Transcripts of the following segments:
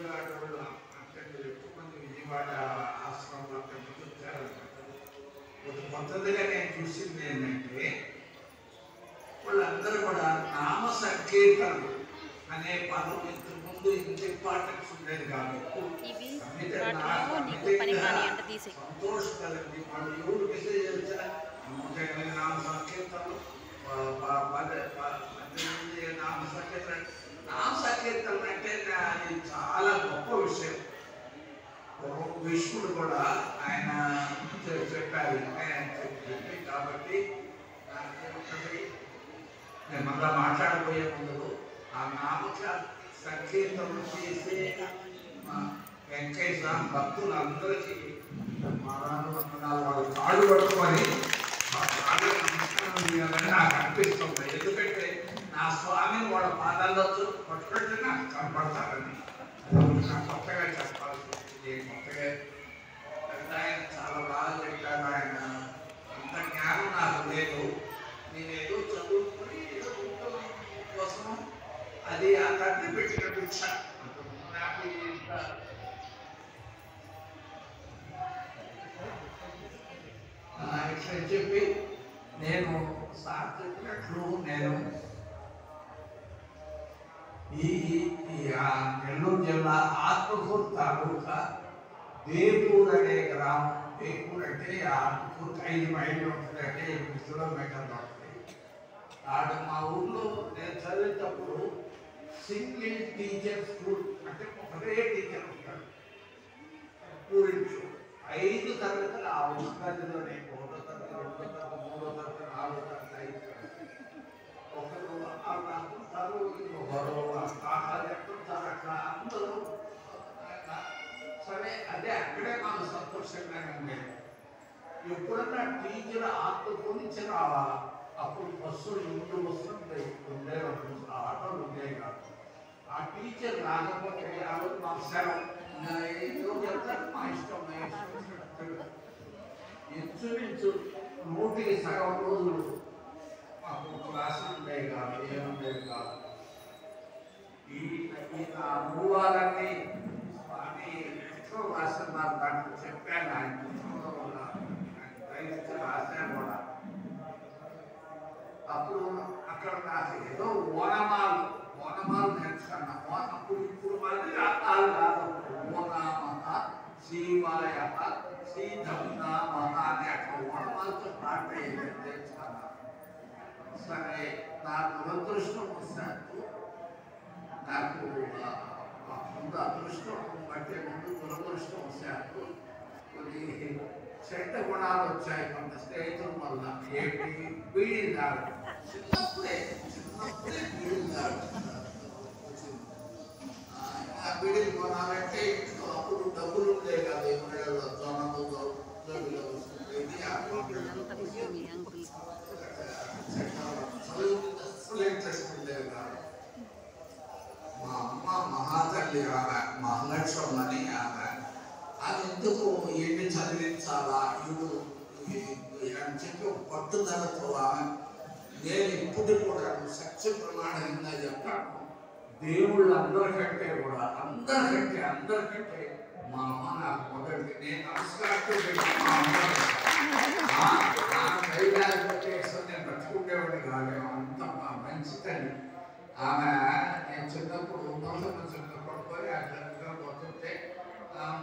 విజయవాడ అంటే ఎక్కువ మంది విజయవాడ ఆశ్రమం అంటే వచ్చారనుకుంటారు. ఒక కొత్తదిగా నేను చూసింది ఏంటంటే వాళ్ళందరూ కూడా నామ సంకీర్తనలు అనే పదం ఇంతకుముందు ఇంత ఇంపార్టెన్స్ ఉండేది కాదు. సంతోష కలిగి వాళ్ళు ఎవరు మెసేజ్ వచ్చినా 108 నామ సంకీర్తనలు, 18 నామ సంకీర్తన. నామ సంకీర్తనలు అంటే అది చాలా గొప్ప విషయం. విష్ణుడు కూడా ఆయన చెప్పారు కాబట్టి నేను మళ్ళా మాట్లాడబోయే ముందు ఆ నామక సంకీర్తనలు చేసే వెంకయ్య స్వామి భక్తులందరికీ వాళ్ళు కాళ్ళు పట్టుకొని నమస్కారం చేయాలని నాకు అనిపిస్తుంది. ఎందుకంటే నా స్వామిని వాళ్ళ పాదాల్లో పట్టుకుంటే నాకు కనపడతారని నాకు కొత్తగా చెప్పాల్సి వచ్చింది. కొత్తగా ఆయన చాలా బాగా చెప్పారు. ఆయన అంత జ్ఞానం నాకు లేదు. నేనేదో చదువుకుని కోసం అది ఆ తండ్రి పెట్టిన భిక్ష. నాకు ఇట్లా చెప్పి నేను సార్ చెప్పినట్లు నేను ఈ నెల్లూరు జిల్లా ఆత్మకూరు తాలూకా వేపూర్ అనే గ్రామం. వేపూర్ అంటే ఆత్మకూరు 5 మైళ్ళు ఉంటుంది, అంటే 8 కిలోమీటర్లు ఉంటుంది. ఆడ మా ఊళ్ళో నేను చదివేటప్పుడు సింగిల్ టీచర్ స్కూల్, అంటే ఒకటే టీచర్ ఉంటాడు. ఊరించు 5 తరగతులు ఆ ఒక గదిలోనే, 1వ తరగతి, 2వ తరగతి, 3వ తరగతి, 4వ తరగతి, 5 తరగతి. ఒకరు అనుకుంటారు, ఒకరు ఎక్కడుంటారు అట్లా అందరూ. సరే, అదే అక్కడే మాకు సంతోషంగానే ఉండేది. ఎప్పుడన్నా టీచర్ ఆటో నుంచి రావాలా, అప్పుడు బస్సులు 2 బస్సులు ఉండేవి, ఆటోలు ఉండేవి కాదు. ఆ టీచర్ రాకపోతే ఆ రోజు మాకు సెలవు, చెప్తారు మా ఇష్టం. ఇంచుమించు 100కి సగం రోజులు మాకు క్లాసులు ఉండేవి కాదు, ఏముండేవి కాదు. ఈ అనుభవాలన్నీ స్వామి రాస్తున్నారు. దాంట్లో చెప్పాను, ఆయన రాశాను కూడా. అప్పుడు అక్కడ నాకు ఏదో ఓనమాలు నేర్చుకున్నా. అప్పుడు ఇప్పుడు మళ్ళీ అర్థాలు కాదు. ఓనామ శివాయ శ్రీధమ్నామ అని అక్కడ ఓనమాలతో స్టార్ట్ అయ్యేది నేర్చుకున్నా. సరే, నా దురదృష్టం వస్తాను. నాకు ముందు అదృష్టం బట్టే ముందు దురదృష్టం వచ్చాను. కొన్ని చెడ్డ గుణాలు వచ్చాయి కొంత స్నేహితుల వల్ల. ఏంటి? బీడీలు తాగడం. చిన్నప్పుడే బీడీలు తాగడం. ఆ బీడీలు కొనాలంటే అప్పుడు డబ్బులు ఉండే కాదు. ఎప్పుడేళ్ళ జొన్నలు జోబిలో వస్తుంది. చదువు ఇంట్రెస్ట్ ఉండేది కాదు. మా అమ్మ మహాతల్లి ఆమె, మహాలక్ష్మి అని ఆమె. అది ఎందుకు ఏంటి చదివించాలా ఇడు అని చెప్పి ఒక పట్టుదలతో ఆమె. నేను ఇప్పుడు కూడా సత్య ప్రమాణంగా చెప్తాను, దేవుళ్ళు అందరికంటే కూడా అందరికంటే మా అమ్మ నాకు మొదటి. నేను నమస్కారం పెట్టి మా అమ్మ ధైర్యాలు పెట్టేసి నేను బ్రతుకుండేవాడిని కాదు. అంత మంచి తల్లి ఆమె. నేను చిన్నప్పుడు పడుకొని ఆ గంటగా పోతుంటే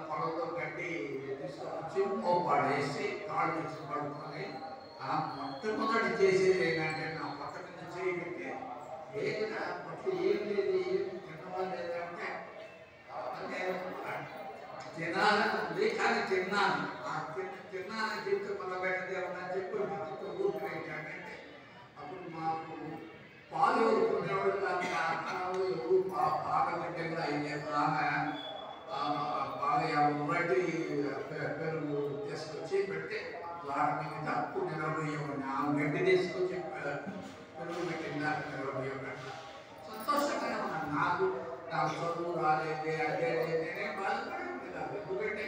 పొలంలో గడ్డి తీసుకొచ్చి పాడేసి కాళ్ళు తీసి పడుకొని మొట్టమొదటి చేసేది ఏంటంటే నా పక్క మీద చేయబెట్టి ఏదైనా పట్టు ఏం లేదు, ఏం తినవాలేదంటే తినాలని ఉంది, కానీ తిన్నాను. తిన్నాను చెప్తే మళ్ళీ పెట్టదేమని చెప్పి ఊరికి ఏంటంటే అప్పుడు మాకు పాలు కొనేవాడు కానీ అక్కడలో ఎవరు పాలగడ్డగా అయ్యేది. ఆమె బాగా బట్టి పెరుగు తీసుకొచ్చి పెడితే వారి మీద అప్పు నిలబోయేవాడిని. ఆ గడ్డి తీసుకొచ్చి పెరుగు పెట్టిందా నిలబోయేవాడు. సంతోషంగా ఉన్నాను. నాకు చదువు రాలేదే, అదే నేనే బాధపడేది కాదు. ఎందుకంటే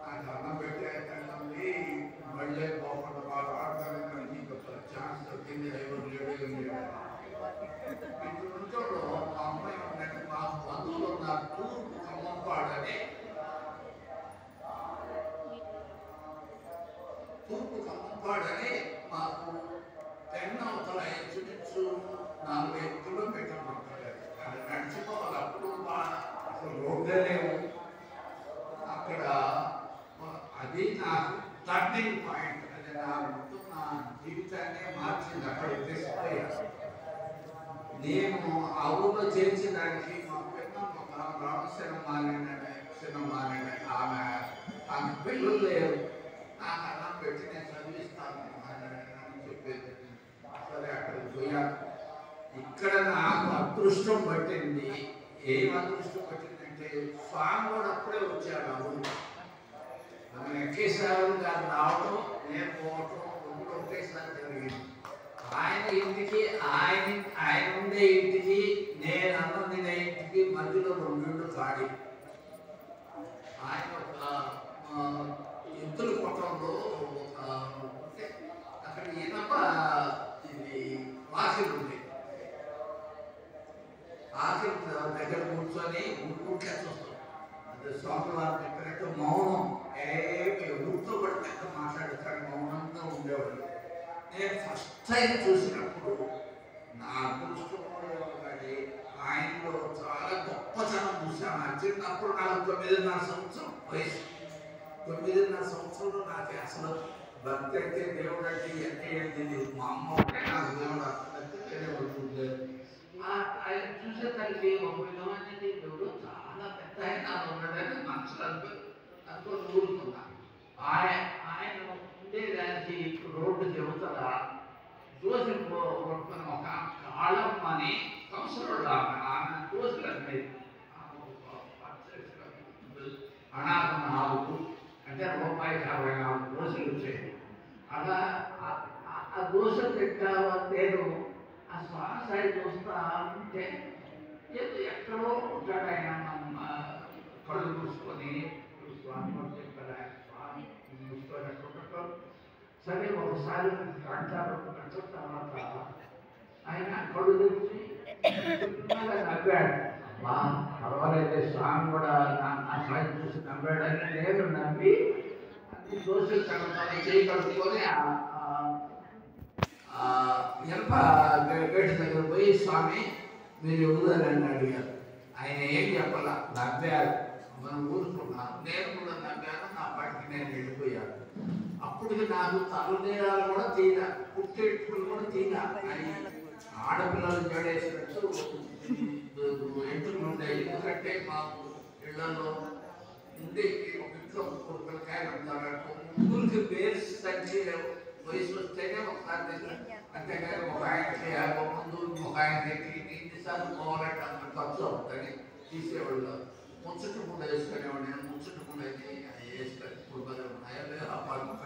నాకు అన్నం పెట్టే తల్లి మళ్ళీ పోకుండా బాగా ఆడతాను. నీకు ఛాన్స్ దొరికింది, ఎవరు లేడు. మా అమ్మాయి ఉందంటే మా బంధువులు ఉన్నారు. తూర్పు టర్నింగ్ పాయింట్. అది నా మొత్తం నా జీవితాన్ని మార్చింది. అక్కడికి తీసుకుపోయాను. నేను ఆ ఊళ్ళో చేర్చడానికి మా పెద్ద ఒక రామశిరమాలని ఆమె పిల్లలు లేరు. నాకు అన్నం పెట్టి నేను చదివిస్తాను అని చెప్పేది. సరే అక్కడికి పోయాను. ఇక్కడ నాకు అదృష్టం పట్టింది. ఏం అదృష్టం పట్టిందంటే స్వామి కూడా అప్పుడే వచ్చాడు. అవును, మన వెంకటేశ్వరరావు గారు రావటం, నేను పోవటం రెండు ఒకేసారి జరిగింది. ఆయన ఇంటికి ఆయన ఉండే ఇంటికి నేను అన్నం తినే ఇంటికి మధ్యలో 2 ఇళ్ళు ఖాళీ. ఆయన ఒక ఎద్దుల కొట్టంలో అక్కడ ఇనప ఇది వాకిలు ఉంది. ఆఖరి దగ్గర కూర్చొని ఊరికే చూస్తాం. అదే స్వామి వారు చెప్పినట్టు మౌనం, ఊరితో కూడా పెద్ద మాట్లాడతాడు, మౌనంగా ఉండేవాడు. నేను ఫస్ట్ టైం చూసినప్పుడు నా అదృష్టం కానీ ఆయనలో చాలా గొప్పతనం చూశాను. చిన్నప్పుడు నాకు 9.5 సంవత్సరం వయసు. 9.5 సంవత్సరంలో నాకు అసలు భక్తి అంటే దేవుడు అంటే ఎంత ఏంటి, మా అమ్మ ఉంటే నాకు దేవుడు అసలు పడుతుంది. ఆయన చూసేసరికి ఒక విధమైన దేవుడు చాలా పెద్ద ఆయన ఉన్నాడని మనసులో అనుకుని ఊరుకున్నా. ఆయన ఉండేదానికి రోడ్డు చెబుతారా దోశలు కొట్టుకుని ఒక కాళమ్మ అని సంవత్సరాలు ఆమె దోశలు అనేది అనాథ 4 అంటే ₹1.54 దోశలు వచ్చాయి. అలా ఆ దోశ పెట్టావా నేను ఆ స్వామి సైడ్ చూస్తా ఉంటే ఏదో ఎక్కడో ఉంటాడు ఆయన. కళ్ళు మూసుకొని స్వామి చెప్పారు, ఆయన స్వామి మూసుకున్నట్టు. సరే ఒకసారి గంటలు తర్వాత ఆయన కళ్ళు తెచ్చి నవ్వాడు. మా పర్వాలేదు, స్వామి కూడా నా సైడ్ చూసి నవ్వాడని నేను నవ్వి దోశలు కడతాను చేయి కడుక్కొని ఇనప గేటు దగ్గర పోయి స్వామి మీరు ఎవరని అడిగారు. ఆయన ఏం చెప్పాల, నవ్వారు. మనం ఊరుకున్నాను. నేను కూడా నవ్వాను. నా పాటికి నేను వెళ్ళిపోయాను. అప్పటికి నాకు తలనీరాలు కూడా తీరా, పుట్టెట్టుకులు కూడా తీరా. ఆడపిల్లలు జడేసినట్టు ఎంటులు ఉండేవి. ఎందుకంటే మాకు ఇళ్లలో ఉండే ఒక ఇంట్లో పిల్లకాయలు ఉంటారు. ముగ్గురికి పేరు సంచి వయసు వస్తేనే ఒకసారి, అంతేగాని ఒక ఆయనకి 50 మంది ఒక ఆయన దగ్గరికి ఎన్నిసార్లు పోవాలంటే అంత ఖర్చు అవుతుంది. తీసేవాళ్ళు ముచ్చట కూడా వేసుకునేవాడు. నేను ముచ్చట కూడా వేసుకొని ఇప్పుడు ఉన్నాయో లేదా అపార్ట్మెంట్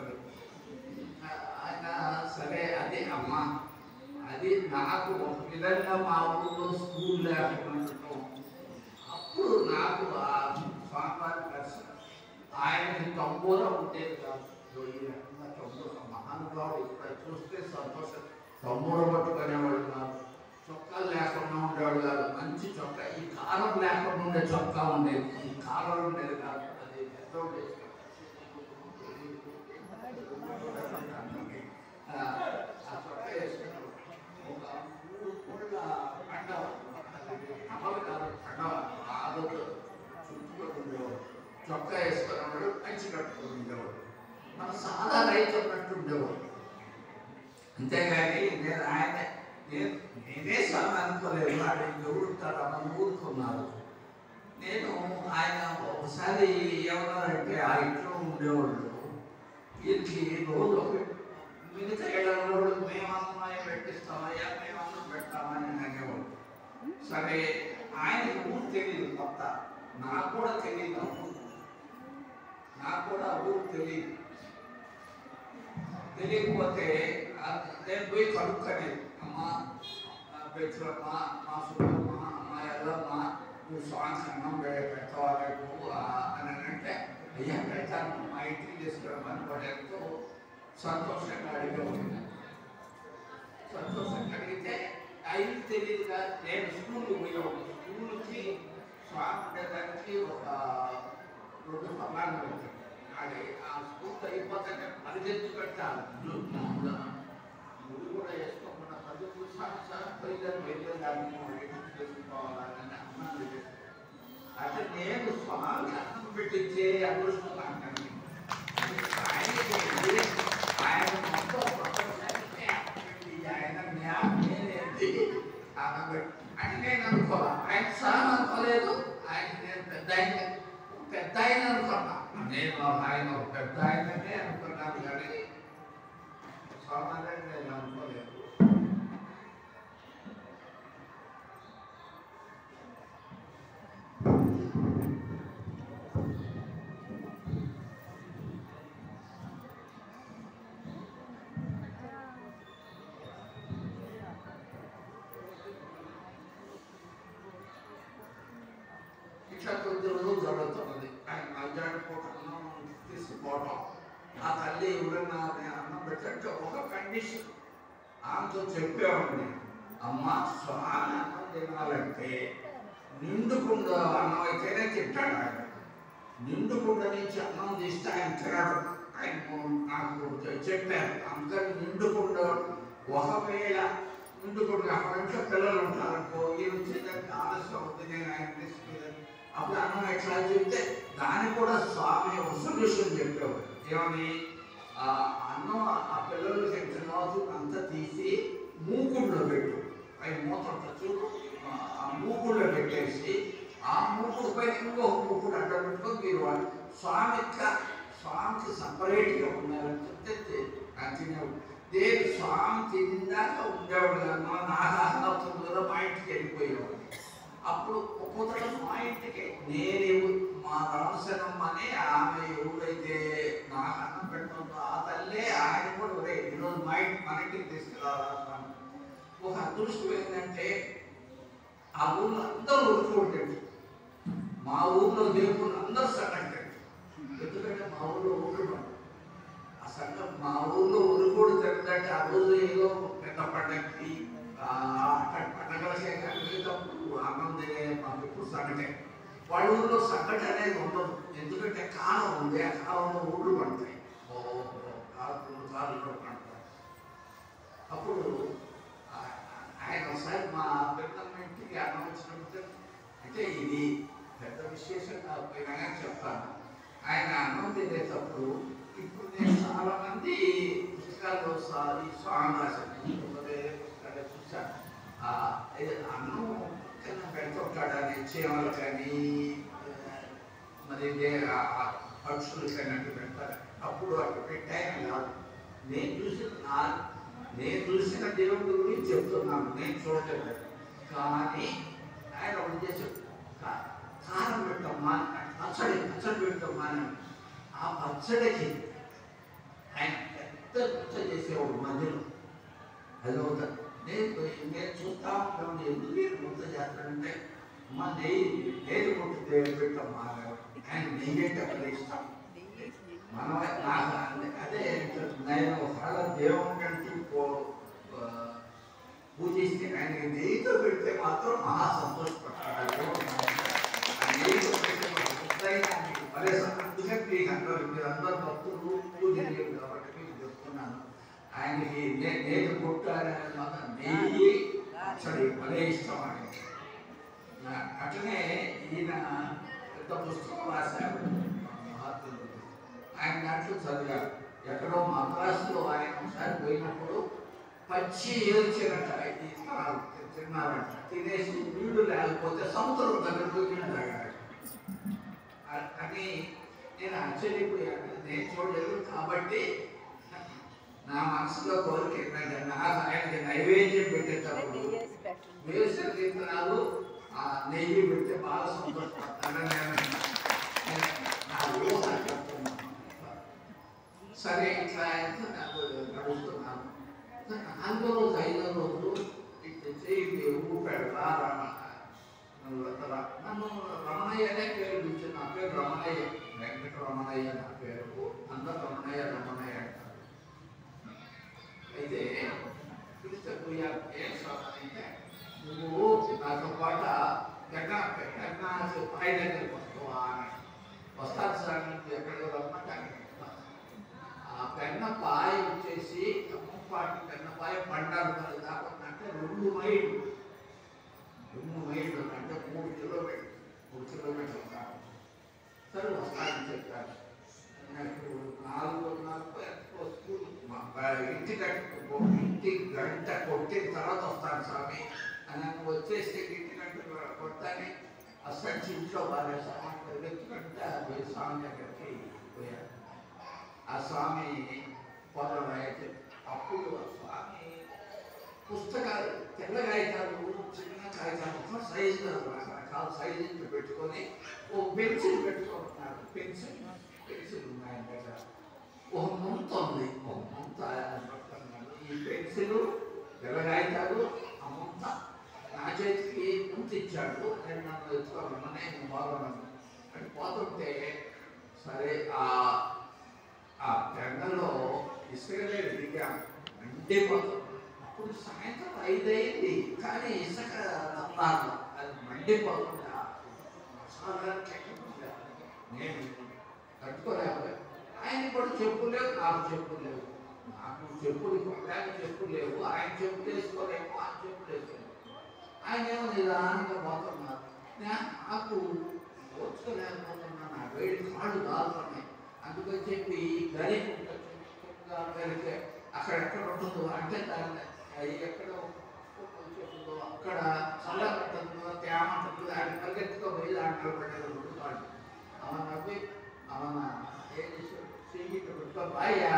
ఆయన. సరే అది అమ్మ, అది నాకు ఒక విధంగా మా ఊళ్ళో స్కూల్ లేకపోవడం. అప్పుడు నాకు ఆ స్వామివారి దర్శనం. ఆయనకి తంబూర ఉండేది కాదు. మహానుభావుడు ఇక్కడ చూస్తే సంతోషం. తంబూర పట్టుకునేవాడు కాదు. చొక్కాలు లేకుండా ఉండేవాడు కాదు. మంచి చొక్కా, ఈ కాలం లేకుండా ఉండే చొక్కా ఉండేది. ఈ కాలం ఉండేది కాదు. అది ఎంతో ఉండేది. ఆ చొక్కా వేసుకున్నాడు. ఒక 3 పూట పండవ, అమలు కాదు పండవ ఆదతో చుట్టూ ఉండేవాడు. చొక్కా వేసుకునేవాడు, మంచి కట్టుకుని ఉండేవాడు. మన సాదా రైతు ఉన్నట్టు ఉండేవాడు. అంతేగాని నేనే స్వామి అనుకోలేదు. వాడు ఎవరుంటారు అన్న ఊరుకున్నారు. నేను ఆయన ఒకసారి ఏమన్నారంటే ఆ ఇంట్లో ఉండేవాళ్ళు వీరికి రోజు మిగతా ఏళ్ళలో మేమన్నా పెట్టిస్తామయ్యా, మేమన్నా పెట్టామని అనేవాడు. సరే ఆయనకి ఊరు తెలియదు, కొత్త. నాకు కూడా తెలియదు ఆ ఊరు. నాకు కూడా ఆ ఊరు తెలియదు. తెలియకపోతే నేను పోయి కడుక్కనేది. అమ్మ పెట్టులమ్మ, మా సుబ్బమ్మ, మా ఎల్లమ్మ, నువ్వు స్వామి అన్నం పెట్టవాలి అని అంటే అయ్యా పెడతాను, మా ఇంటికి తీసుకురమ్మని వాడు ఎంతో సంతోషంగా అడిగేవాడు. సంతోషంగా అడిగితే ఆయన తెలియదు కదా. నేను స్కూల్కి పోయేవాడు. స్కూల్కి స్వామి ఉండేదానికి ఒక 2 సమానం పెట్టాను. అది ఆ స్కూల్ అయిపోతే పరిగెత్తు పెట్టాలి. గుడి కూడా వేసుకోకుండా పద్ధతులు చేసుకోవాలని అన్నాను. అంటే నేను స్వామికి అన్నం పెట్టించే అదృష్టం నాకు. ఆయన మొత్తం ప్రపంచానికి ఆయన నేనేంటి అంటే నేను అనుకోవాలి. ఆయన సార్ అనుకోలేదు. ఆయన నేను పెద్ద ఆయన అనుకున్నా. నేను ఆయన ఒక పెద్ద ఆయననే అనుకున్నాను కానీ సామాన్యంగా నేను అనుకోలేదు. ఇట్లా కొద్ది రోజులు జరుగుతున్నది. ఆయన మధ్యాహ్నం పూట అన్నం తీసుకుపోవటం. ఆ తల్లి ఎవరైనా అన్నం పెట్టంటే ఒక కండిషన్ ఆమెతో చెప్పేవాడిని, అమ్మ స్వామి అన్నం తినాలంటే నిండుకుండ అన్నం అయితేనే తింటాడు. ఆయన నిండుకుండ నుంచి అన్నం తీస్తే ఆయన తినడు. ఆయన నాకు చెప్పారు. అందుకని నిండుకుండ ఒకవేళ నిండుకుండ అక్కడ ఇంట్లో పిల్లలు ఉంటారనుకో, ఈ వచ్చేదానికి ఆలస్యం అవుతుంది, నేను ఆయన తీసుకెళ్ళాను. అప్పుడు అన్నం ఎట్లా చెప్తే దానికి కూడా స్వామి ఒక సొల్యూషన్ చెప్పేవాడు. ఏమని, అన్నం ఆ పిల్లలు తింటున్న అంతా తీసి మూకుడులో పెట్టు. అవి మూత చూడు, ఆ మూకుడులో పెట్టేసి ఆ మూకుడు పైన ఇంకో మూకుడు అడ్డ పెట్టుకొని మీరు వాళ్ళు స్వామికి సపరేట్గా ఉన్నారని చెప్తే తినేవాడు. దేవి స్వామి తిందాక ఉండేవాడు కన్నా నాకు అసలు మా ఇంటికి వెళ్ళిపోయేవాడు. అప్పుడు ఒక్కొక్కరు మా ఇంటికి నేను మా రామశనమ్మ అని ఆమె ఎవరైతే నాకు అన్నం పెడుతుందో ఆ తల్లే ఆయన కూడా ఒరే ఈరోజు మన ఇంటికి తీసుకురావాలి. ఒక అదృష్టం ఏంటంటే ఆ ఊళ్ళో అందరూ ఊరుకుంటాడు. మా ఊళ్ళో దేవుళ్ళు అందరూ సంగతి. ఎందుకంటే మా ఊళ్ళో ఊరుకుంటాం. ఆ సంఘం మా ఊళ్ళో ఊరుకోడు తిరగదంటే ఆ రోజు ఏదో పెద్ద పండగకి పండగలకే కలిగేటప్పుడు అన్నం తినే మాకు ఎప్పుడు సంగటే. వాళ్ళ ఊళ్ళో సంగటి అనేది ఉండదు. ఎందుకంటే కాలం ఉంది. ఆ కాలంలో ఊళ్ళు పడతాయి. సార్లు పడతాయి. అప్పుడు ఆయన ఒకసారి మా పెద్దమ్మ ఇంటికి అన్నం వచ్చినప్పుడు, అంటే ఇది పెద్ద విశేషం కాకపోయినా కానీ చెప్తాను. ఆయన అన్నం తినేటప్పుడు ఇప్పుడు నేను చాలా మంది పుస్తకాల్లో ఈ సాంగ్ రాశాను, పుస్తకాలు చూశాను. అన్నం కన్నా పెడుతుంటాడని చీమలు కానీ మరి పక్షులు కానీ అట్టు పెడతారు. అప్పుడు అటు పెట్టాయని కాదు. నేను చూసిన దేవుడి గురించి చెప్తున్నాను, నేను చూడలేదు. కానీ ఆయన ఒకటి చేసి కారం పెట్టమ్మా, పచ్చడి పెట్టమ్మా అని. ఆ పచ్చడికి ఆయన పెద్ద పచ్చడి చేసేవాడు మధ్యలో. అది అవుతాడు. నేను చూస్తా ఉంటాను, ఎందుకు నేను ముద్ద చేస్తానంటే అమ్మ నెయ్యి కొట్టు పెట్టమ్మా. ఆయన నెయ్యి అంటే అక్కడ ఇష్టం. మనం అదే నేను ఒకవేళ దేవుని కంటే పూజిస్తే ఆయనకి నెయ్యితో పెడితే మాత్రం మహా సంతోషపడతాడు. నెయ్యితో పెడితే మరే అందుకని మీకు మీరందరూ భక్తులు పూజ చేయరు కాబట్టి మీకు చెప్తున్నాను. ఆయనకి నేను కొట్టాలని మాత్రం నెయ్యి పచ్చడి భలే ఇష్టం ఆయనకి. అట్లనే ఈయన పెద్ద పుస్తకం రాశారు మహాత్ములు. ఆయన దాంట్లో చదివారు. ఎక్కడో మద్రాసులో ఆయన ఒకసారి పోయినప్పుడు పచ్చి ఏల్చినట్ట తిన్నారంట. తినేసి నీళ్లు లేకపోతే సముద్రం దగ్గర పోయి నీళ్ళు తాగారు. అని నేను ఆశ్చర్యపోయాను. నేను చూడలేదు కాబట్టి నా మనసులో కోరిక ఏంటంటే నాకు ఆయనకి నైవేద్యం పెట్టేటప్పుడు వేసిన కీర్తనాలు నెయ్యి పెడితే బాగా సంతోషపడతానని నేను నా ఊహ చెప్తున్నాను. సరే ఇట్లా నాకు నడుస్తున్నాను. 4వ రోజు 5వ రోజు ఊపాడు నన్ను రమణయ్యనే పేరు పిలిచి, నా పేరు రమణయ్య, వెంకట రమణయ్య నా పేరు. అందరూ రమణయ్య అంటారు. అయితే పిలిస్తే పోయారు. ఏం అంటే నువ్వు నాతో పాటు పై దగ్గరికి వస్తావా అని. వస్తాను సార్, నువ్వు ఎక్కడికి రమ్మంటాను. ఆ పెన్నపాయ వచ్చేసి ఖమ్మంపాటి పెన్నపాయ బండారు దాకా అంటే 2 మైళ్ళు అంటే 3 కిలోమీటర్లు. సరే వస్తానని చెప్పాను. నాకు 4:30 స్కూల్ ఇంటి గంట కొట్టిన తర్వాత వస్తాను స్వామి అని నన్ను వచ్చేసి ఇంటి గంట కొట్టాని అసలు ఇంట్లో బాగా సామాన్లు వెతుకంటే స్వామి దగ్గరికి పోయాను. ఆ స్వామి పొలం అయితే అప్పుడు ఆ స్వామి పుస్తకాలు తెల్ల కాగితాలు చిన్న కాగితాలు సైజు రకరకాల సైజు పెట్టుకొని ఓ పెన్సిల్ పెట్టుకుంటున్నాడు. పెన్సిల్ ఉన్నాయి దగ్గర ఒక ముంత ఉంది. ఒక ముంత ఈ పెన్సిల్ తెల్ల కాగితాలు ఆ ముంత నా చేతికి ముంత ఇచ్చాడు. నేను నన్ను ఎత్తుకోమన్నా నేను బాగున్నాను అని పోతుంటే సరే ఆ పెండలో ఇసుకలే దిగాను అంటే పోతాం. అప్పుడు సాయంత్రం 5 అయింది కానీ ఇసుక తప్పాలి అది మండిపోతుందా నేను కట్టుకోలేకపోయా. ఆయన కూడా చెప్పులు లేవు, నాకు చెప్పులు లేవు. నాకు చెప్పులు కొట్టడానికి చెప్పులు లేవు, ఆయన చెప్పులు వేసుకోలేము, ఆయన చెప్పులు వేసుకోలేము. ఆయన ఏమో నిదానంగా పోతున్నారు. నాకు ఓర్చుకోలేకపోతున్నా, నా వేడి కాళ్ళు కాలుతున్నాయి. అందుకని చెప్పి గరి వెళ్తే అక్కడెక్కడ ఉంటుందో అంటే దాన్ని ఎక్కడో చెప్తుందో అక్కడ చల్లబట్టుందో తేమ ఉంటుందో ఆయన పరిగెత్తుకోపోయి దాంట్లో పెట్టారు కాళ్ళు. అవన్న నవ్వి అవన్న ఏం చేశాడు సీట్ పెట్టుకో బాయ్యా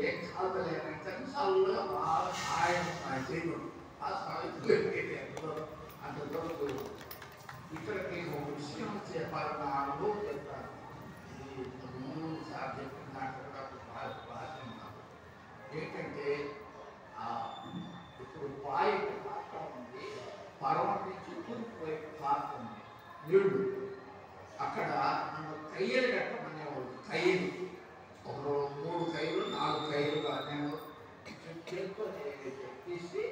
ఏం కాదులేనంటే చల్లగా బాగా ఆయన చేయడం ఆ సాయంత్రం అంత దూరం ఇక్కడ మీకు ఒక విషయం చెప్పాలన్న అనుభవం చెప్తాను. సార్ చెప్పిన దాంట్లో బాగా ఏంటంటే ఇప్పుడు పాయింట్ పాత్ర ఉంది, పర్వం నుంచి తూర్పుపోయే పాత్ర ఉంది నీళ్లు. అక్కడ నన్ను కయ్యలు కట్టమనేవాడు. కయ్యలు ఒక 3 కయ్యలు 4 కయ్యలుగా నేను చేతితో తీసి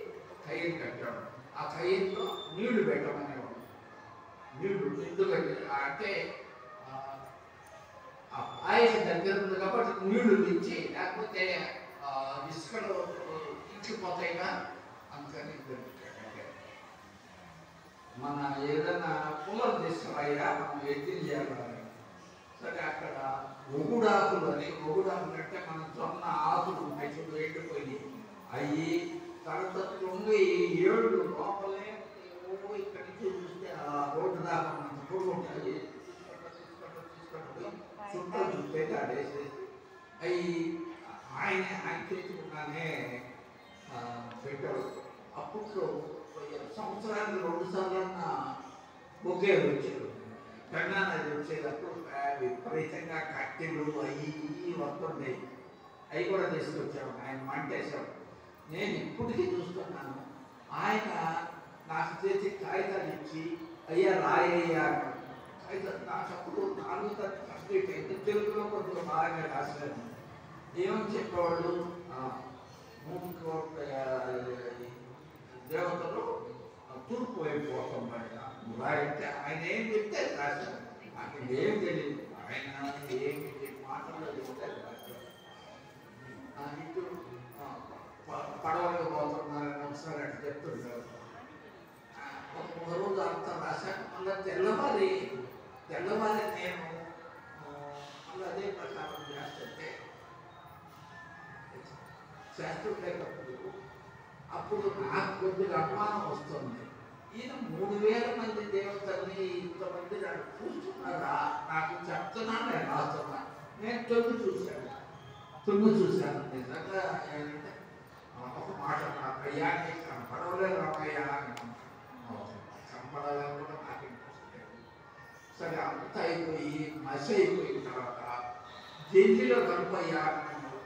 కయ్యలు కట్టాడు. ఆ కయ్యల్లో నీళ్లు పెట్టమనేవాడు. నీళ్లు ఎందుకంటే అంటే ఆ పాయక దగ్గర ఉంది కాబట్టి నీళ్లు ఇచ్చి లేకపోతే ఇసుకలో ఇంకిపోతాయిగా అందుకని మన ఏదైనా కూలర్ తీసుకురాయ్యా మనం ఎత్తి చేయాలి. సరే అక్కడ ఒగుడాకులు అంటే మన జొన్న ఆకులు ఉంటాయి చూడు ఎండిపోయి అవి తరతత్వంగా ఈ 7 లోపలే ఇక్కడి నుంచి చూస్తే ఆ రోడ్డు దాకా మనం ఇప్పుడు ఉంటాయి చుట్టూ చూస్తే ఆడేసేసి అవి ఆయన చేసుకున్నానే పెట్టాడు. అప్పట్లో సంవత్సరానికి 2 సార్లన్నా ఒకే వచ్చాడు. కన్నా నది వచ్చేటప్పుడు విపరీతంగా కట్టెలు అవి వస్తుంటాయి. అవి కూడా తీసుకొచ్చాము. ఆయన మంటేశాడు. నేను ఇప్పటికీ చూస్తున్నాను. ఆయన నాకు చేసి కాగితాలు ఇచ్చి అయ్యా రాయ్యా కాగితాలు నాకప్పుడు 4 తరగతి కంప్లీట్ అయితే తెలుగులో కొద్దిగా బాగా రాశాను. ఏమని చెప్పేవాళ్ళు 3 కోట్ల దేవతలు తూర్పు వైపు పోతాం బయట రాయంటే ఆయన ఏం చెప్తే రాశారు. నాకు ఏం తెలియదు. ఆయన ఏమి మాటల్లో చెప్తే రాశారు. ఇటు పడవలకు పోతున్నారని ఒకసారి అటు చెప్తుంటారు. ఒక రోజు అంతా రాశాను. మళ్ళీ తెల్లవారి నేను మళ్ళీ అదే ప్రకారం చేస్తుండేటప్పుడు అప్పుడు నాకు కొద్దిగా అనుమానం వస్తుంది. ఈయన 3000 మంది దేవతల్ని ఇంతమంది నాకు చూస్తున్నారా? నాకు చెప్తున్నాను, నేను రాస్తున్నా. నేను తొంగి చూశాను. నిజంగా ఏంటంటే ఒక మాట అయ్యా కనపడవలే రామయ్యా కనపడాలని కూడా నాకు ఇంట్రెస్ట్ లేదు. సరే అంత అయిపోయి మసి అయిపోయిన తర్వాత ఢిల్లీలో కనపయ్యా.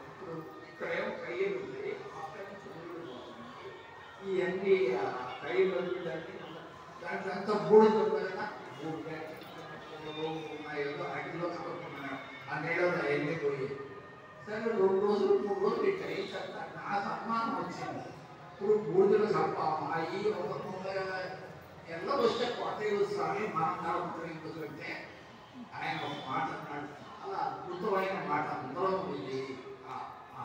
ఇప్పుడు ఇక్కడేమో కయ్యలు ఉంటాయి, ఇవన్నీ కయ్యలు దాంట్లో అంతా బూడిద కదా, ఉన్నాయో అడిలో కలుపుకున్నాను. ఆ నీళ్ళలో అవన్నీ పోయి సరే 2 రోజులు 3 రోజులు ఇట్టాయి. నాకు అనుమానం వచ్చింది. ఇప్పుడు బూడిదలు తప్ప అవి ఎలా వస్తే కోటయ్య స్వామి మనం కాకుంటే ఆయన ఒక మాట అన్నాడు. చాలా అద్భుతమైన మాట అందులో ఉంది. ఆ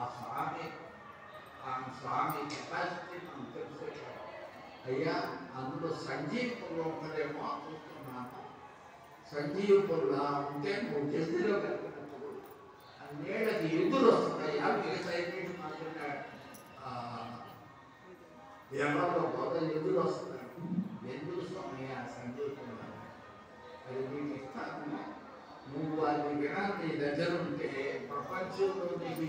స్వామి కెపాసిటీ మనం తెలుసు. అయ్యా అందులో సంజీవ పుల్ల ఉన్నదేమో చూస్తున్నాను. సంజీవ పుల్ల ఉంటే నువ్వు జల్దీలో కలిపినప్పుడు నీళ్ళకి ఎదురు వస్తున్నాయా మిగతా నీటి మాత్రమే ఎవరిలో మొదలు ఎదురు వస్తున్నాయి. ఎందుకు స్వామి ఆ సంగీతం అది నీకు ఇస్తాను. నువ్వు అది వినా నీ దగ్గర ఉంటే ప్రపంచంలో నీకు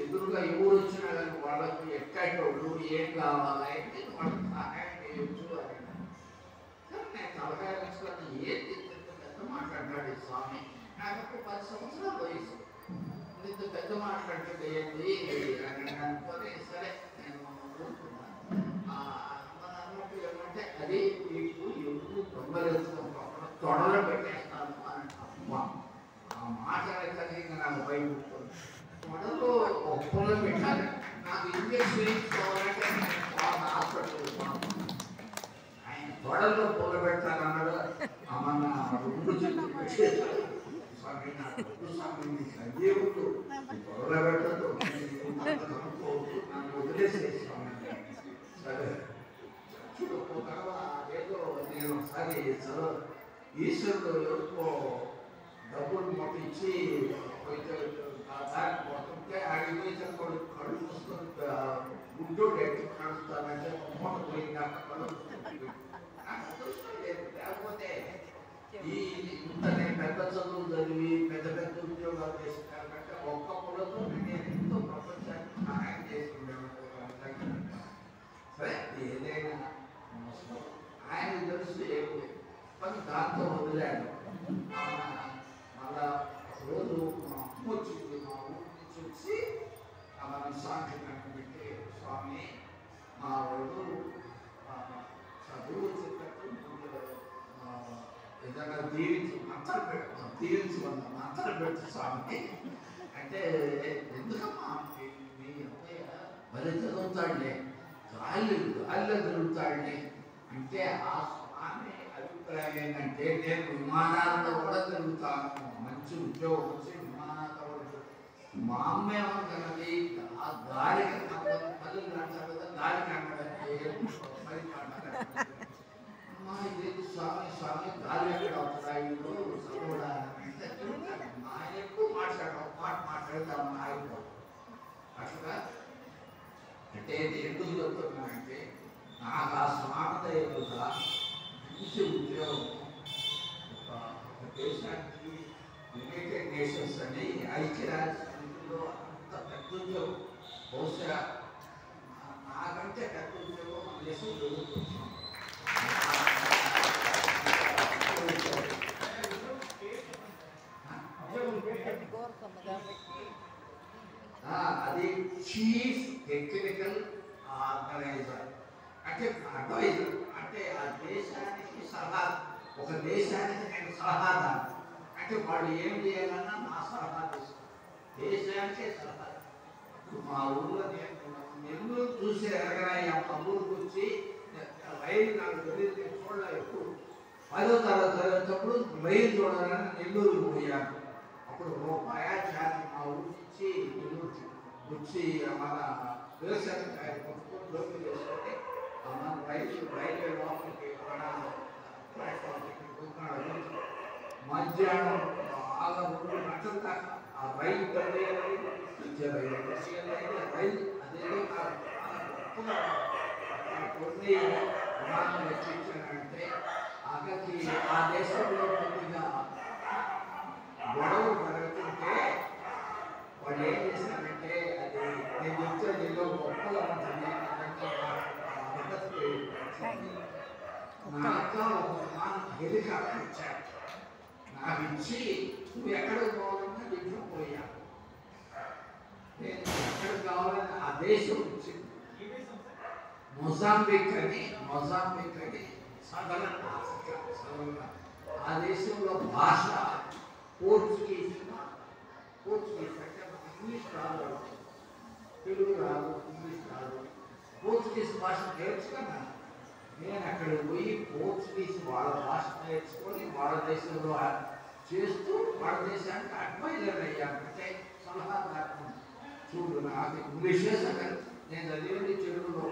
ఎదురుగా ఎవరు వచ్చినా కానీ వాళ్ళకి ఎక్కడోళ్ళు ఏం కావాలంటే వాళ్ళకి సహాయం చేయొచ్చు అని. నేను తలకాయ వేసుకొని ఏంటి పెద్ద మాట్లాడినాడు స్వామి. నాకు 10 సంవత్సరాల వయసు, ఇంత పెద్ద మాట్లాడితే ఏంటి అని అనుకొని సరే నేను అన్నట్టు ఏమంటే అది మీకు ఎప్పుడు దొంగలేసుకుంటాం తొడలో పెట్టేస్తాను అని ఆ మాట కలిగి నాకు భయపడుతుంది. తొడలో ఒప్పలో పెట్టాలి. నాకు ఇంజక్షన్ వేయించుకోవాలంటే హాస్పిటల్ ఆయన తొడలో పూల పెడతానన్నాడు. మన రెండు చెట్లు పెట్టేశాడు. స్వామి నాకు స్వామి సంజీవుడు తొడలో పెట్టదు నన్ను వదిలేసేస్తాను. సరే ఏదో నేను ఒకసారి ఈశ్వరుడు ఎవరికో డబ్బులు మొట్టించి దానికి పోతుంటే అడిగితే కళ్ళు మూసుకొని గుడ్డోడు ఎట్లా కలుస్తానంటే మూట పోయినాక అదృష్టం లేదు. లేకపోతే ఈ ఇంత నేను పెద్ద చదువులు చదివి పెద్ద పెద్ద ఉద్యోగాలు చేసినారంటే ఒక్క పొలతో నేను ఎంతో ప్రపంచానికి సహాయం చేసుకున్నాను. సరే ఏదైనా ఆయన తెలుసు ఏమి కానీ దాంతో వదిలాడు. మళ్ళా రోజు మా అమ్మ వచ్చింది. మా ఊరి నుంచి వచ్చి మన శాంతి పెట్టి స్వామి మా వాళ్ళు చదువు వచ్చేటట్టు ఏదైనా దీవించి మంత్రం పెట్టు మంత్రం పెట్టు స్వామి అంటే ఎందుకమ్మా మీ అమ్మయ్య మరి చదువుతాడులే గాలిలో తిరుగుతాడులే అంటే ఆ స్వామి అభిప్రాయం ఏంటంటే నేను విమానాల్లో కూడా తిరుగుతాను. మంచి ఉద్యోగం వచ్చి విమానాల్లో మా అమ్మ ఏమనుకున్నది ఆ గాలి పల్లెలు అంటారు కదా గాలి కనడానికి అమ్మా ఇది స్వామి గాలి ఎక్కడ అవుతుందా ఇల్లు చదువుడా అంటే ఆయన ఎక్కువ మాట్లాడతాం ఆయన అట్లా అంటే ఎందుకు చెప్తున్నానంటే నాకు ఆ స్వామి ఎదురుగా మంచి ఉద్యోగం ఒక దేశానికి యునైటెడ్ నేషన్స్ అని ఐక్యరాజ్య సమితిలో అంత పెద్ద ఉద్యోగం. బహుశా నాకంటే పెద్ద ఉద్యోగం మన దేశం జరుగుతుంది. అది చీఫ్ టెక్నికల్ ఆర్గనైజర్ అంటే అడ్వైజర్ అంటే ఆ దేశానికి సలహా ఒక దేశానికి నేను సలహాదారు అంటే వాళ్ళు ఏం చేయాలన్నా నా సలహా తీసుకుంటాను. దేశానికే సలహా. మా ఊళ్ళో నేను నెల్లూరు చూసి ఎరగనయ్యా మా ఊరికి వచ్చి రైలు నాకు తెలియదు నేను చూడలే. ఎప్పుడు 10వ తరగతి చదివేటప్పుడు రైలు చూడాలని నెల్లూరు పోయాను. అప్పుడు రూపాయాచారి మా ఊరి నుంచి నెల్లూరు వచ్చి మన వ్యవసాయ పట్టుకొని లోపలికి వేసుకొని మన రైల్వే లోపలికి మధ్యాహ్నం బాగా 2 గంటల దాకా ఆ రైలు రైలు అదేదో గొప్పగా కొన్ని విమానం రక్షించానంటే అక్కడికి ఆ దేశంలో కొద్దిగా గొడవలు జరుగుతుంటే వాళ్ళు ఏం చేశారంటే అది నేను చెప్తే ఏదో గొప్పగా ఉంటుంది నాకు ఒక విమానం హెలికాప్టర్ ఇచ్చారు. నాకు ఇచ్చి నువ్వు ఎక్కడికి పోవాలన్నా ఇంట్లో పోయా. నేను ఎక్కడికి కావాలని ఆ దేశం వచ్చింది మొజాంబిక్ అని సదరన్ ఆఫ్రికా. ఆ దేశంలో భాష పోర్చుగీస్ అంటే ఇంగ్లీష్ రాదు, తెలుగు రాదు, ఇంగ్లీష్ రాదు. పోర్చుగీస్ భాష నేర్చుకున్నాను. నేను అక్కడికి పోయి పోర్చుగీస్ వాళ్ళ భాష నేర్చుకొని వాళ్ళ దేశంలో చేస్తూ వాళ్ళ దేశానికి అడ్వైజర్ అయ్యాను. అంటే సలహాదారు. చూడు నాకు ఇంగ్లీషే సగం నేను చదివింది తెలుగులో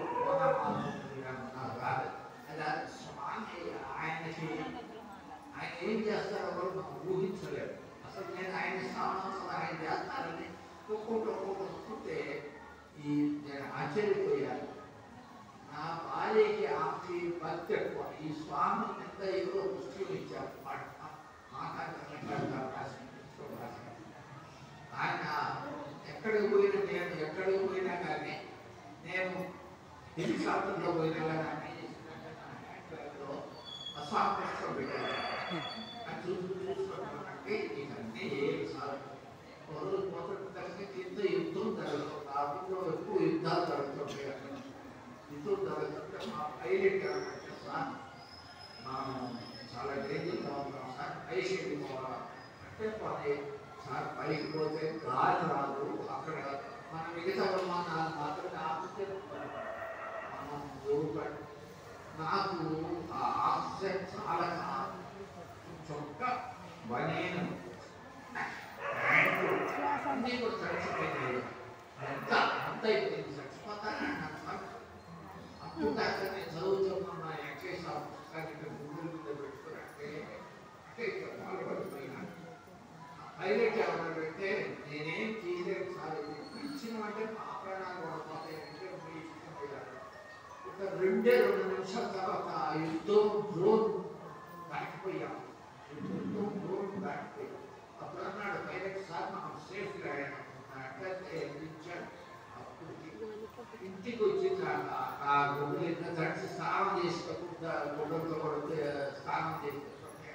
నాకు రాదు. అది స్వామి ఆయనకి ఆయన ఏం చేస్తారో కూడా ఊహించలేదు. అసలు నేను ఆయన స్థానంలో ఆయన చేస్తారని ఒక్కొక్కటే ఈ నేను ఆశ్చర్యపోయాను. నా భార్యకి ఆమెకి భక్తి ఎక్కువ. ఈ స్వామి ఎంత ఏదో పుస్తకం ఇచ్చారు ఆయన ఎక్కడికి పోయినా ఎక్కడికి పోయినా కానీ నేను హెలికాప్టర్లో పోయినా కానీ స్వామి పుస్తకం పెట్టాను. అది చూసుకున్నానంటే ఇవన్నీ ఏం సార్ మొదటి కింద యుద్ధం జరుగుతుంది. ఆ ఊళ్ళో ఎక్కువ యుద్ధాలు జరుగుతుంటాయి. యుద్ధం జరుగుతుంటే మా పైలట్ ఏమంటే సార్ మనం చాలా డేంజర్గా ఉంటాం సార్, పైకి వెళ్ళిపోవాలి అంటే పని సార్ పైకి పోతే గాలి రాదు. అక్కడ మన మిగతా విమానాలు మాత్రమే ఆపితే మనం దూరపడి నాకు ఆ ఆక్సిజన్ చాలా చొక్క బనేను అన్నీ కూడా చచ్చిపోయినాయి. ఎంత అంత అయిపోయింది, చచ్చిపోతానన్నా అప్పుడు దాకా నేను చదువుతున్నా ఎక్సైజ్ పుస్తకాన్ని గుండెల మీద పెట్టుకున్నట్టే అంటే ఇక పాల్పడిపోయినా. పైలట్ ఏమన్నాడంటే నేనేం చేయలేదు సార్, ఇచ్చినవంటే మా ప్రాణాలు కూడా పోతాయంటే మీ ఇష్టం పోయారు. ఒక 2 నిమిషాల తర్వాత ఆ యుద్ధం డ్రోన్ దాటిపోయాం. యుద్ధం డ్రోన్ దాటిపోయాం. అప్పుడు అన్నాడు పైలట్ సార్ మనం సేఫ్గా అంటే అప్పుడు ఇంటికి వచ్చిన ఆ గుడ్డలు ఇంత తడిచి స్నానం చేసుకోకుండా గుడ్డలతో కూడా స్నానం చేసుకుంటే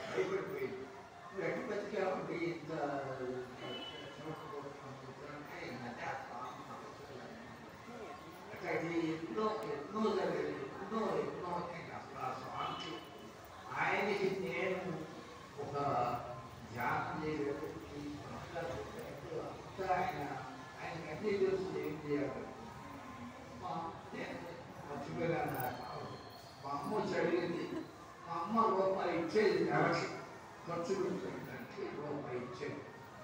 భయపడిపోయింది. నువ్వు ఎక్కడ బతికావండి ఇంత అక్కడ ఎన్నో ఎన్నో జరిగింది, ఎన్నో ఎన్నో అసలు ఆ స్వామికి ఆయనకి నేను ఒక ధ్యానం చేయలేదు. ఆయనకి అన్నీ తెలుసు ఏం చేయాలి. మర్చిపోయాను. మా అమ్మ చదివింది, మా అమ్మ రూపాయి ఇచ్చేది నెలకి ఖర్చు పెట్టుకోవడానికి రూపాయి ఇచ్చేది.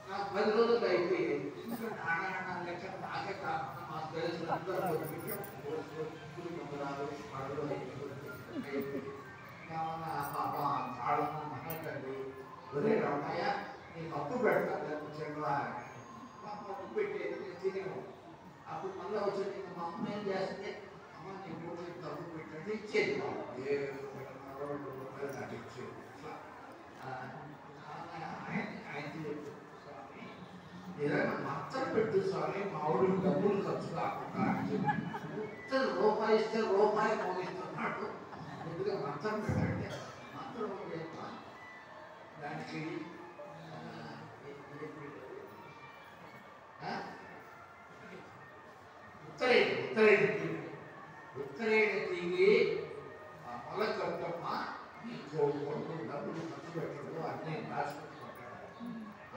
నాకు 10 రోజులు అయిపోయేది. ఎందుకంటే ఆడాడ లెక్క నాకే కాకుండా మా తెలుసులందరూ పడలో పాప ఆడమ్మ మహండి ఒరే రమయ్య నీకు అప్పు పెడతాను చెడ్డా అప్పు పెట్టేది నేను తినేవాడు. అప్పుడు మళ్ళీ వచ్చింది మా అమ్మ ఏం చేస్తే అమ్మ నీ మూడు తప్పు పెట్టండి ఇచ్చేది. ఏ 2 రూపాయలు నాకు ఇచ్చేది. ఆయన స్వామి ఏదైనా మత్తలు పెట్టు స్వామి, మా ఊరికి డబ్బులు ఖర్చు కాకుండా రూపాయి ఇస్తే రూపాయి మోగిస్తున్నాడు. ముందుగా మంత్రం పెట్టండి. మంత్రం దానికి ఉత్తరేణ తీగి మొలకట్టమ్మ నీకు డబ్బులు ఖర్చు పెట్టడు అన్నీ దాచుకుంటున్నాడు.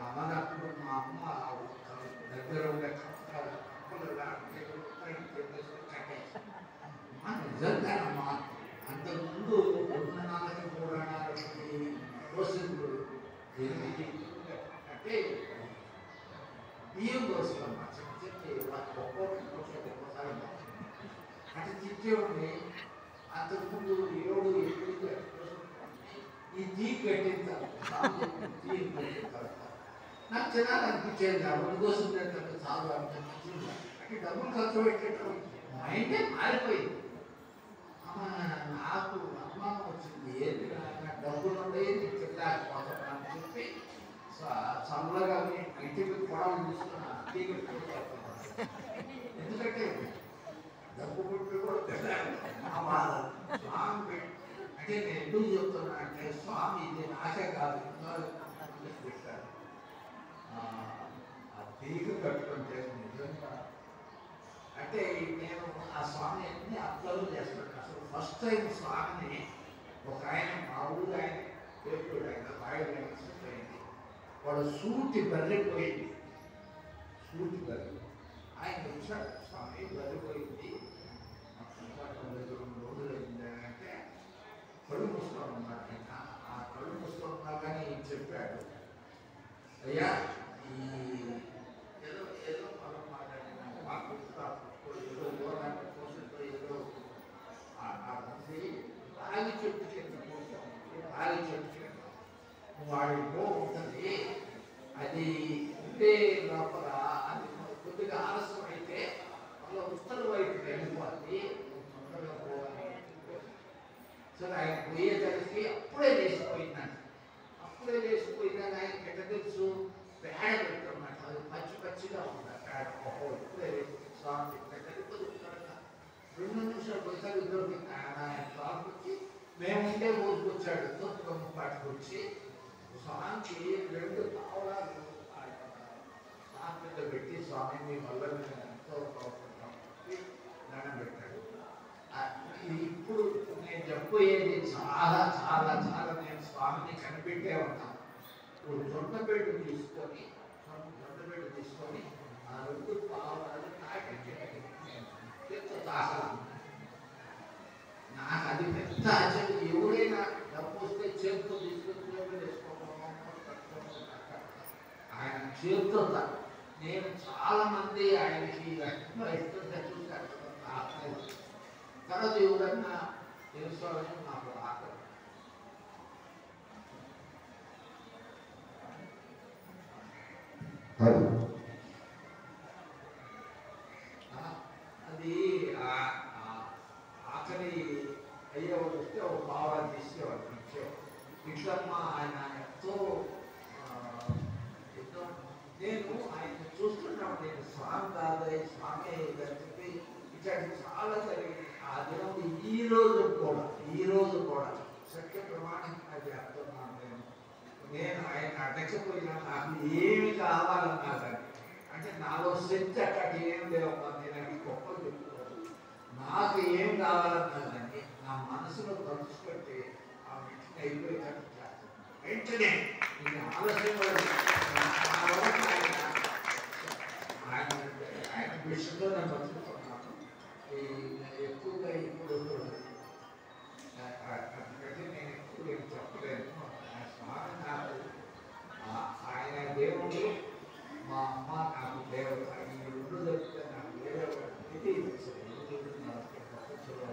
అమ్మనప్పుడు మా అమ్మ దగ్గర ఉండే కప్పులు నిజంగానమ్మా అంతకుముందు పురాణాలకి కోసిళ్ళు అంటే బియ్యం కోసుకోమ్మా చెప్పి వాళ్ళకి ఒక్కొక్కటి కోసేది ఒక్కోసారి అంటే తిట్టేవాడిని. అంతకుముందు 7 ఎప్పుడు ఈ తీపి కట్టించాలి తీపి కట్టించాలి. నాకు చిన్నగా అనిపించేది డబ్బులు కోసం చాలు అనిపించింది. అంటే డబ్బులు ఖర్చు పెట్టేటప్పుడు మైండే మారిపోయింది. నాకు అనుమానం వచ్చింది, ఏంటి డబ్బులు ఉండేది నీకు తినలేకపోతాను అని చెప్పి చల్లగా ఇంటికి పొడవలు తీసుకున్నా టీకి ఎందుకంటే డబ్బు పుట్టి కూడా తినలేదు. స్వామి అంటే నేను ఎందుకు చెప్తున్నా అంటే స్వామి ఇది ఆశ కాదు పెట్టారు. ఆ తీగ కట్టుకుంటే నిజంగా అంటే నేను ఆ స్వామి అన్ని అర్థాలు చేస్తాను. అసలు ఫస్ట్ టైం స్వామిని ఒక ఆయన మా ఊరు ఆయన పేరు ఆయన బాయిలు అయింది. వాడు సూటి బర్రెపోయింది. సూటి బర్రె ఆయన వచ్చాడు. స్వామి బర్రెపోయింది 2 రోజులు అయింది అంటే కళ్ళు మూసుకోవడం అన్నమాట. ఆ కళ్ళు మూసుకోవడం కానీ చెప్పాడు, అయ్యా ఈ ఏదో ఏదో మనం మాట్లాడిన మాకు ఏదో యోగాన్ని పోషిస్తూ ఏదో అది రాగి చెట్టు కింద పోతాం. రాగి చెట్టు కింద వాడిలో ఉంటుంది అది ఉండే లోపల అది కొద్దిగా ఆలస్యం అయితే వాళ్ళ ఉత్తర వైపు వెళ్ళిపోద్ది, తొందరగా పోవాలి. సరే ఆయన పోయేసరికి అప్పుడే లేచిపోయిందంట. అప్పుడే లేచిపోయిందని ఆయన ఎట్ట తెలుసు? పేడ పెట్టమాట, అది పచ్చి పచ్చిగా ఉంది పేడ. ఇప్పుడే స్వామి త్వరగా 2 నిమిషాలు పోయిసారి ఇద్దరు ఆయన స్వామికి వచ్చి మేముంటే ఊరుకొచ్చాడు. తొమ్మిది పాటికి స్వామికి 2 పావులాలు స్వామి మీద పెట్టి స్వామి మీ వల్ల మేము ఎంతో బాగుంటాం దండం పెట్టాడు. ఇప్పుడు నేను చెప్పేది చాలా చాలా చాలా నేను స్వామిని కనిపెట్టే ఉంటాను. ఇప్పుడు జొన్నబెట్టు తీసుకొని ఆ 2 పావులాలు నాకు అది పెద్ద ఆశ్చర్యం. ఎవరైనా డబ్బు వస్తే చేతితో తీసుకొని వేసుకోవడం, ఆయన చేతితో. నేను చాలా మంది ఆయనకి ఇస్తుంటే చూశాను. తర్వాత ఎవరన్నా తెలుసుకోవాలని నాకు ఆకలి. అది ఆఖరి అయ్యేవాడు వస్తే ఒక పావురాలు తీసేవాడు ఇచ్చేవాడు. ఇట్లమ్మ ఆయన ఎంతో నేను ఆయన చూస్తున్నాను. నేను స్వామి కాదయ్య స్వామి అని చెప్పి ఇట్లాంటి చాలా జరిగింది. ఆ దినం ఈ రోజు కూడా సత్య ప్రమాణంగా అది అర్థం. నేను ఆయన అడగకపోయినా నాకు ఏమి కావాలన్నా కానీ, అంటే నాలో శక్తి అక్కడికి ఏం లేవమ్మా, నేను అది గొప్పలు చెప్పుకోవాలి. నాకు ఏం కావాలన్నా కానీ నా మనసులో తలుచుకుంటే ఆ వెంటనే అయిపోయేటట్టు చేస్తాను. వెంటనే ఇది ఆలస్యం ఆయన విషయంలో నేను బతుకుతున్నాను. ఎక్కువగా ఇప్పుడు అందుకంటే నేను ఎక్కువ ఏం చెప్పలేను. స్వామి నాకు ఆయన దేవుడు, మా అమ్మ నాకు దేవత. ఈ 2 చెప్తే నాకు వేరే ఇది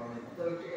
వాళ్ళిద్దరికీ